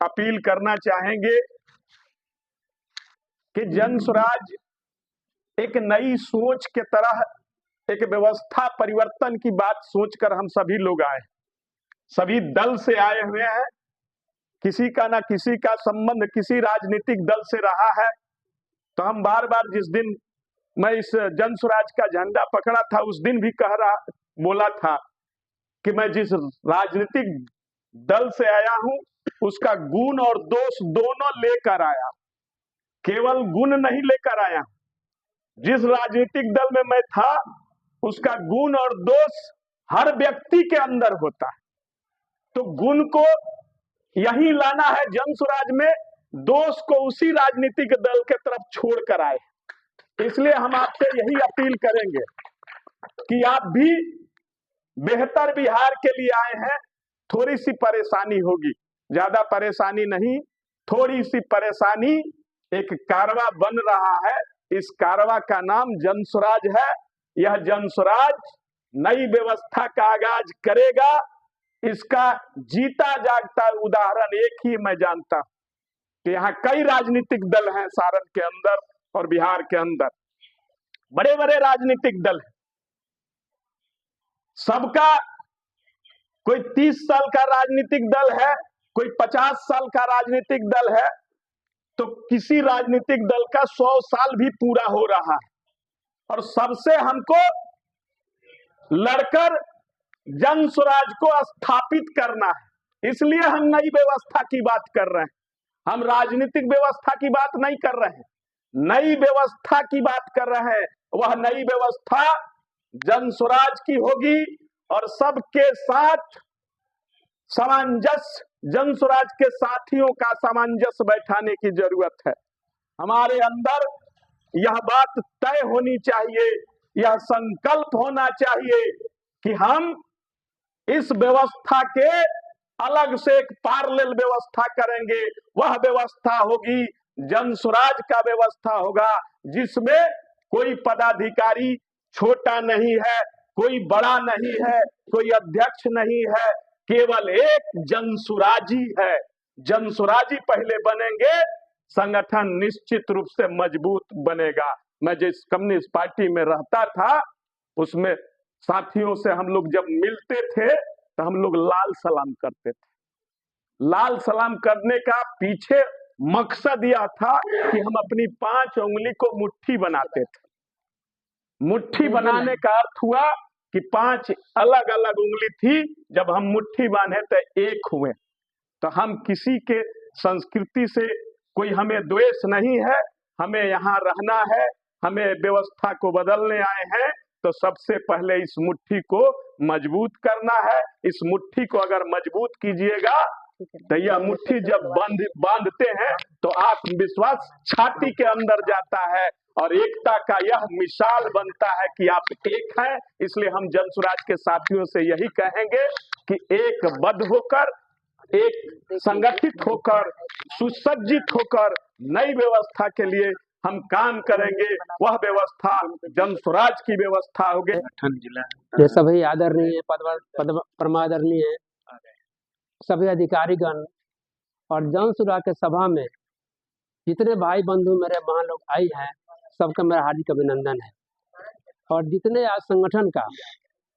Appeal करना चाहेंगे कि जन स्वराज एक नई सोच के तरह एक व्यवस्था परिवर्तन की बात सोचकर हम सभी लोग आए, सभी दल से आए हुए हैं। किसी का ना किसी का संबंध किसी राजनीतिक दल से रहा है। तो हम बार बार, जिस दिन मैं इस जन स्वराज का झंडा पकड़ा था उस दिन भी बोला था कि मैं जिस राजनीतिक दल से आया हूं उसका गुण और दोष दोनों लेकर आया, केवल गुण नहीं लेकर आया। जिस राजनीतिक दल में मैं था उसका गुण और दोष हर व्यक्ति के अंदर होता है, तो गुण को यही लाना है जन स्वराज में, दोष को उसी राजनीतिक दल के तरफ छोड़कर आए। इसलिए हम आपसे यही अपील करेंगे कि आप भी बेहतर बिहार के लिए आए हैं। थोड़ी सी परेशानी होगी, ज्यादा परेशानी नहीं, थोड़ी सी परेशानी। एक कारवा बन रहा है, इस कारवा का नाम जन स्वराज है। यह जन स्वराज नई व्यवस्था का आगाज करेगा। इसका जीता जागता उदाहरण एक ही मैं जानता हूं कि यहाँ कई राजनीतिक दल हैं सारण के अंदर और बिहार के अंदर, बड़े बड़े राजनीतिक दल हैं। सबका कोई 30 साल का राजनीतिक दल है, कोई 50 साल का राजनीतिक दल है, तो किसी राजनीतिक दल का 100 साल भी पूरा हो रहा है। और सबसे हमको लड़कर जन स्वराज को स्थापित करना है। इसलिए हम नई व्यवस्था की बात कर रहे हैं, हम राजनीतिक व्यवस्था की बात नहीं कर रहे हैं, नई व्यवस्था की बात कर रहे हैं। वह नई व्यवस्था जन स्वराज की होगी और सबके साथ सामंजस्य, जन स्वराज के साथियों का सामंजस्य बैठाने की जरूरत है। हमारे अंदर यह बात तय होनी चाहिए, यह संकल्प होना चाहिए कि हम इस व्यवस्था के अलग से एक पैरेलल व्यवस्था करेंगे। वह व्यवस्था होगी जन स्वराज का व्यवस्था होगा, जिसमें कोई पदाधिकारी छोटा नहीं है, कोई बड़ा नहीं है, कोई अध्यक्ष नहीं है, केवल एक जन स्वराजी है। जन स्वराजी पहले बनेंगे, संगठन निश्चित रूप से मजबूत बनेगा। मैं जिस कम्युनिस्ट पार्टी में रहता था उसमें साथियों से हम लोग जब मिलते थे तो हम लोग लाल सलाम करते थे। लाल सलाम करने का पीछे मकसद यह था कि हम अपनी 5 उंगली को मुट्ठी बनाते थे। मुट्ठी बनाने का अर्थ हुआ कि 5 अलग अलग उंगली थी, जब हम मुट्ठी बांधे तो एक हुए। तो हम किसी के संस्कृति से कोई हमें द्वेष नहीं है, हमें यहाँ रहना है, हमें व्यवस्था को बदलने आए हैं। तो सबसे पहले इस मुट्ठी को मजबूत करना है। इस मुट्ठी को अगर मजबूत कीजिएगा तो यह मुट्ठी जब बांधते हैं तो आत्मविश्वास छाती के अंदर जाता है और एकता का यह मिसाल बनता है कि आप एक हैं। इसलिए हम जन स्वराज के साथियों से यही कहेंगे कि एक बद्ध होकर, एक संगठित होकर, सुसज्जित होकर नई व्यवस्था के लिए हम काम करेंगे। वह व्यवस्था जन स्वराज की व्यवस्था होगी। ये सभी आदरणीय परमादरणीय सभी अधिकारीगण और जन स्वराज के सभा में जितने भाई बंधु मेरे वहाँ लोग आई हैं, सबका मेरा हार्दिक अभिनंदन है। और जितने आज संगठन का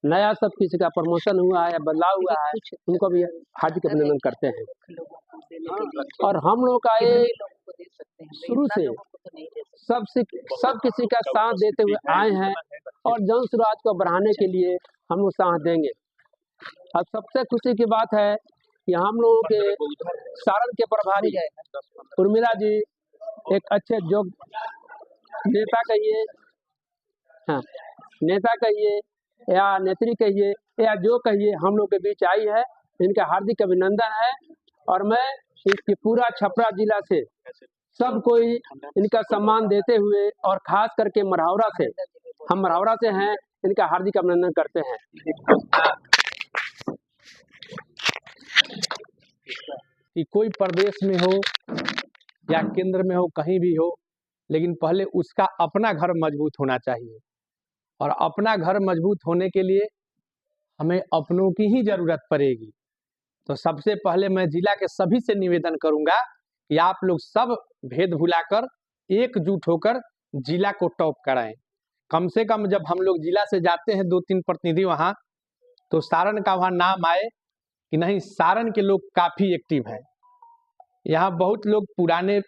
नया सब किसी का प्रमोशन हुआ है या बदलाव हुआ है, उनको भी हार्दिक अभिनंदन करते हैं। और हम लोग का ये शुरू से सब किसी का साथ देते हुए आए हैं और जन स्वराज को बढ़ाने के लिए हम लोग साथ देंगे। अब सबसे खुशी की बात है कि हम लोगों के सारण के प्रभारी है उर्मिला जी, एक अच्छे योग्य नेता कहिए, हाँ नेता कहिए या नेत्री कहिए या जो कहिए, हम लोग के बीच आई है। इनका हार्दिक अभिनंदन है और मैं इसकी पूरा छपरा जिला से सब कोई इनका सम्मान देते हुए और खास करके मरहौरा से, हम मरहौरा से हैं, इनका हार्दिक अभिनंदन करते हैं। कि कोई प्रदेश में हो या केंद्र में हो, कहीं भी हो, लेकिन पहले उसका अपना घर मजबूत होना चाहिए। और अपना घर मजबूत होने के लिए हमें अपनों की ही जरूरत पड़ेगी। तो सबसे पहले मैं जिला के सभी से निवेदन करूंगा कि आप लोग सब भेद भुलाकर एकजुट होकर जिला को टॉप कराएं। कम से कम जब हम लोग जिला से जाते हैं 2-3 प्रतिनिधि वहाँ, तो सारण का वहाँ नाम आए कि नहीं, सारण के लोग काफ़ी एक्टिव हैं। यहाँ बहुत लोग पुराने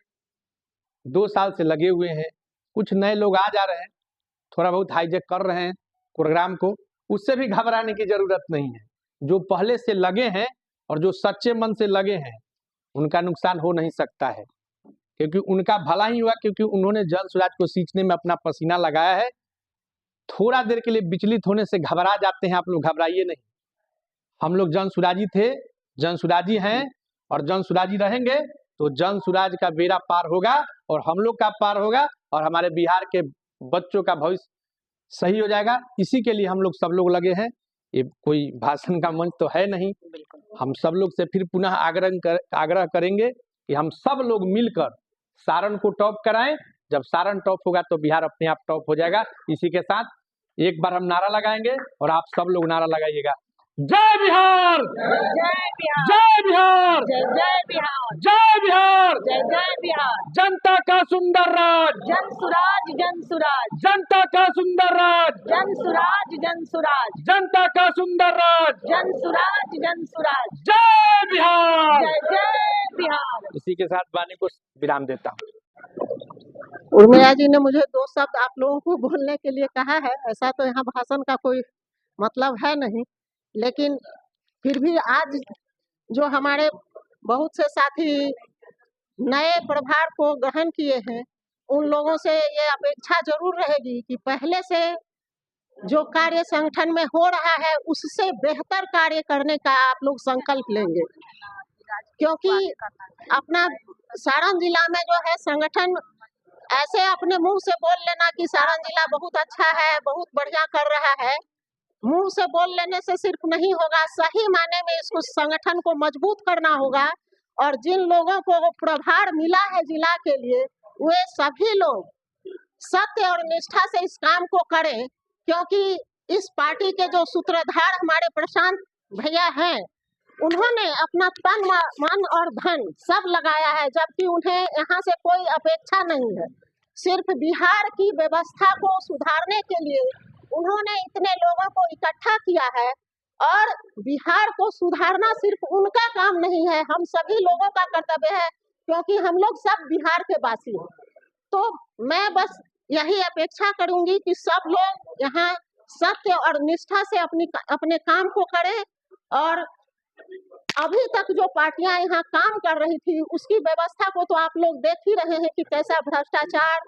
2 साल से लगे हुए हैं, कुछ नए लोग आ जा रहे हैं, थोड़ा बहुत हाईजैक कर रहे हैं प्रोग्राम को। उससे भी घबराने की ज़रूरत नहीं है। जो पहले से लगे हैं और जो सच्चे मन से लगे हैं, उनका नुकसान हो नहीं सकता है, क्योंकि उनका भला ही हुआ, क्योंकि उन्होंने जन स्वराज को सींचने में अपना पसीना लगाया है। थोड़ा देर के लिए विचलित होने से घबरा जाते हैं आप लोग, घबराइए नहीं। हम लोग जन स्वराजी थे, जन स्वराजी हैं और जन स्वराजी रहेंगे। तो जन स्वराज का बेड़ा पार होगा और हम लोग का पार होगा और हमारे बिहार के बच्चों का भविष्य सही हो जाएगा। इसी के लिए हम लोग सब लोग लगे हैं। ये कोई भाषण का मंच तो है नहीं। हम सब लोग से फिर पुनः आग्रह करेंगे कि हम सब लोग मिलकर सारण को टॉप कराएं। जब सारण टॉप होगा तो बिहार अपने आप टॉप हो जाएगा। इसी के साथ एक बार हम नारा लगाएंगे और आप सब लोग नारा लगाइएगा। जय बिहार, जय बिहार, जय बिहार, जय बिहार, जय बिहार, जय बिहार। जनता का सुंदर राज, जन सुराज, जन सुराज, जनता का सुंदर राज, जन सुराज, जन सुराज, जनता का सुंदर राज, जन सुराज, जन सुराज। जय बिहार। जय बिहार। इसी के साथ वाणी को विराम देता हूँ। उर्मिला जी ने मुझे 2 शब्द आप लोगों को बोलने के लिए कहा है। ऐसा तो यहाँ भाषण का कोई मतलब है नहीं, लेकिन फिर भी आज जो हमारे बहुत से साथी नए प्रभार को ग्रहण किए हैं, उन लोगों से ये अपेक्षा जरूर रहेगी कि पहले से जो कार्य संगठन में हो रहा है उससे बेहतर कार्य करने का आप लोग संकल्प लेंगे, क्योंकि अपना सारण जिला में जो है संगठन ऐसे अपने मुंह से बोल लेना कि सारण जिला बहुत अच्छा है, बहुत बढ़िया कर रहा है, मुंह से बोल लेने से सिर्फ नहीं होगा। सही मायने में इसको संगठन को मजबूत करना होगा और जिन लोगों को प्रभार मिला है जिला के लिए, वे सभी लोग सत्य और निष्ठा से इस काम को करें, क्योंकि इस पार्टी के जो सूत्रधार हमारे प्रशांत भैया हैं, उन्होंने अपना तन मन और धन सब लगाया है, जबकि उन्हें यहाँ से कोई अपेक्षा नहीं है। सिर्फ बिहार की व्यवस्था को सुधारने के लिए उन्होंने इतने लोगों को इकट्ठा किया है और बिहार को सुधारना सिर्फ उनका काम नहीं है, हम सभी लोगों का कर्तव्य है, क्योंकि हम लोग सब बिहार के वासी हैं। तो मैं बस यही अपेक्षा करूंगी कि सब लोग यहाँ सत्य और निष्ठा से अपने काम को करें और अभी तक जो पार्टियां यहाँ काम कर रही थी उसकी व्यवस्था को तो आप लोग देख ही रहे हैं कि कैसा भ्रष्टाचार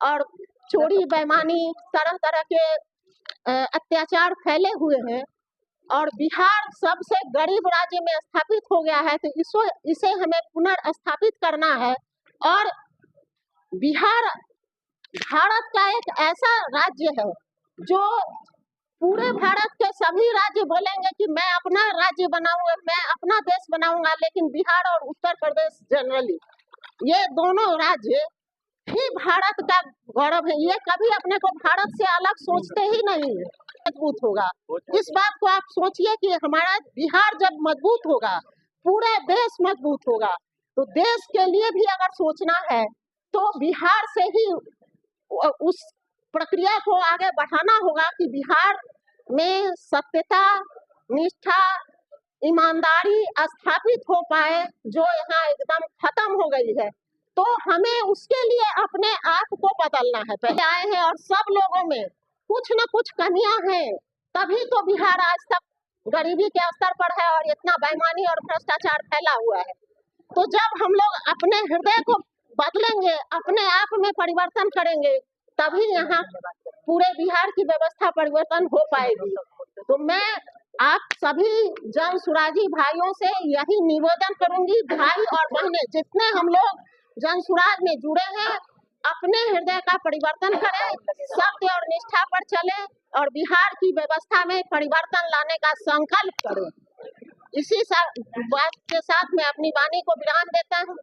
और चोरी बेईमानी तरह तरह के अत्याचार फैले हुए हैं और बिहार सबसे गरीब राज्य में स्थापित हो गया है। तो इसे हमें पुनर्स्थापित करना है और बिहार भारत का एक ऐसा राज्य है जो पूरे भारत के सभी राज्य बोलेंगे कि मैं अपना राज्य बनाऊंगा, मैं अपना देश बनाऊंगा, लेकिन बिहार और उत्तर प्रदेश जनरली ये दोनों राज्य ही भारत का गौरव है। ये कभी अपने को भारत से अलग सोचते ही नहीं है। मजबूत होगा, इस बात को आप सोचिए कि हमारा बिहार जब मजबूत होगा पूरा देश मजबूत होगा। तो देश के लिए भी अगर सोचना है तो बिहार से ही उस प्रक्रिया को आगे बढ़ाना होगा कि बिहार में सत्यता, निष्ठा, ईमानदारी स्थापित हो पाए, जो यहाँ एकदम खत्म हो गई है। तो हमें उसके लिए अपने आप को बदलना है। पहले आए हैं और सब लोगों में कुछ न कुछ कमियां हैं, तभी तो बिहार आज तक गरीबी के स्तर पर है और इतना बेईमानी और भ्रष्टाचार फैला हुआ है। तो जब हम लोग अपने हृदय को बदलेंगे, अपने आप में परिवर्तन करेंगे, तभी यहाँ पूरे बिहार की व्यवस्था परिवर्तन हो पाएगी। तो मैं आप सभी जन सुराजी भाइयों से यही निवेदन करूंगी, भाई और बहनें जितने हम लोग जन सुराज में जुड़े हैं, अपने हृदय का परिवर्तन करें, सत्य और निष्ठा पर चले और बिहार की व्यवस्था में परिवर्तन लाने का संकल्प करें। इसी बात के साथ मैं अपनी वाणी को विराम देता हूँ।